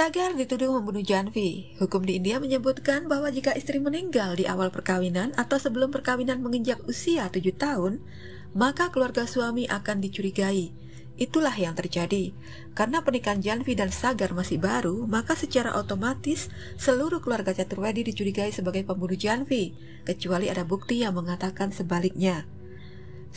Sagar dituduh membunuh Janvi. Hukum di India menyebutkan bahwa jika istri meninggal di awal perkawinan atau sebelum perkawinan menginjak usia 7 tahun, maka keluarga suami akan dicurigai. Itulah yang terjadi. Karena pernikahan Janvi dan Sagar masih baru, maka secara otomatis seluruh keluarga Chaturvedi dicurigai sebagai pembunuh Janvi, kecuali ada bukti yang mengatakan sebaliknya.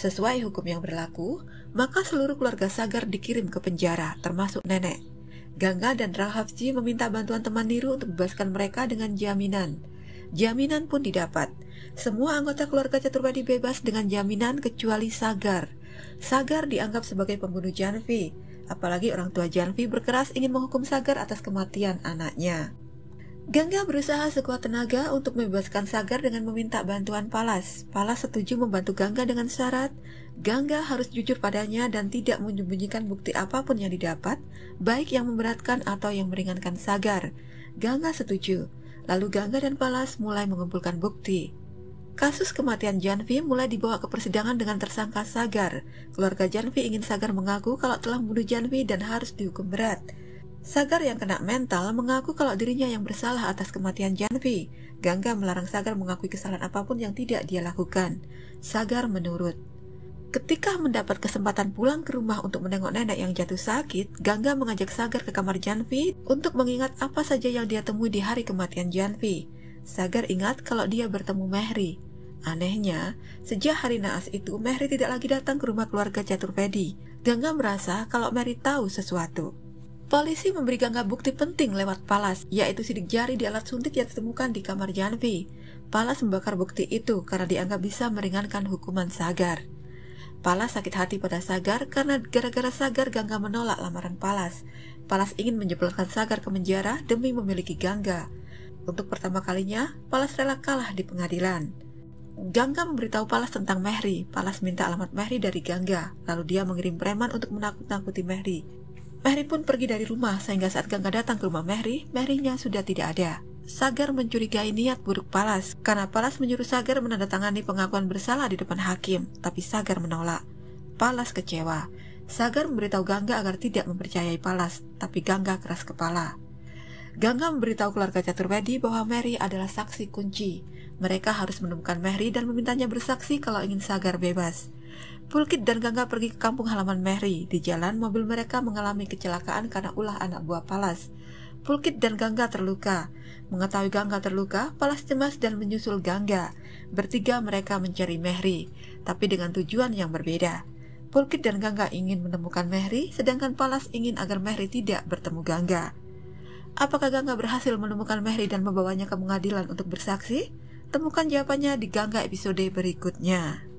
Sesuai hukum yang berlaku, maka seluruh keluarga Sagar dikirim ke penjara, termasuk nenek. Ganga dan Rahavji meminta bantuan teman Niru untuk membebaskan mereka dengan jaminan. Jaminan pun didapat. Semua anggota keluarga Chaturvedi bebas dengan jaminan kecuali Sagar. Sagar dianggap sebagai pembunuh Janvi, apalagi orang tua Janvi berkeras ingin menghukum Sagar atas kematian anaknya. Ganga berusaha sekuat tenaga untuk membebaskan Sagar dengan meminta bantuan Palas. Palas setuju membantu Ganga dengan syarat Ganga harus jujur padanya dan tidak menyembunyikan bukti apapun yang didapat, baik yang memberatkan atau yang meringankan Sagar. Ganga setuju. Lalu Ganga dan Palas mulai mengumpulkan bukti. Kasus kematian Janvi mulai dibawa ke persidangan dengan tersangka Sagar. Keluarga Janvi ingin Sagar mengaku kalau telah membunuh Janvi dan harus dihukum berat. Sagar yang kena mental mengaku kalau dirinya yang bersalah atas kematian Janvi. Ganga melarang Sagar mengakui kesalahan apapun yang tidak dia lakukan. Sagar menurut. Ketika mendapat kesempatan pulang ke rumah untuk menengok nenek yang jatuh sakit, Ganga mengajak Sagar ke kamar Janvi untuk mengingat apa saja yang dia temui di hari kematian Janvi. Sagar ingat kalau dia bertemu Mehri. Anehnya, sejak hari naas itu Mehri tidak lagi datang ke rumah keluarga Chaturvedi. Ganga merasa kalau Mehri tahu sesuatu. Polisi memberi Ganga bukti penting lewat Palas, yaitu sidik jari di alat suntik yang ditemukan di kamar Janvi. Palas membakar bukti itu karena dianggap bisa meringankan hukuman Sagar. Palas sakit hati pada Sagar karena gara-gara Sagar Ganga menolak lamaran Palas. Palas ingin menjebloskan Sagar ke penjara demi memiliki Ganga. Untuk pertama kalinya, Palas rela kalah di pengadilan. Ganga memberitahu Palas tentang Mehri. Palas minta alamat Mehri dari Ganga, lalu dia mengirim preman untuk menakut-nakuti Mehri. Mehri pun pergi dari rumah sehingga saat Ganga datang ke rumah Mehri, Mehrinya sudah tidak ada. Sagar mencurigai niat buruk Palas karena Palas menyuruh Sagar menandatangani pengakuan bersalah di depan hakim, tapi Sagar menolak. Palas kecewa. Sagar memberitahu Ganga agar tidak mempercayai Palas, tapi Ganga keras kepala. Ganga memberitahu keluarga Chaturvedi bahwa Mehri adalah saksi kunci. Mereka harus menemukan Mehri dan memintanya bersaksi kalau ingin Sagar bebas. Pulkit dan Ganga pergi ke kampung halaman Mehri. Di jalan, mobil mereka mengalami kecelakaan karena ulah anak buah Palas. Pulkit dan Ganga terluka. Mengetahui Ganga terluka, Palas cemas dan menyusul Ganga. Bertiga mereka mencari Mehri, tapi dengan tujuan yang berbeda. Pulkit dan Ganga ingin menemukan Mehri, sedangkan Palas ingin agar Mehri tidak bertemu Ganga. Apakah Ganga berhasil menemukan Mehri dan membawanya ke pengadilan untuk bersaksi? Temukan jawabannya di Ganga episode berikutnya.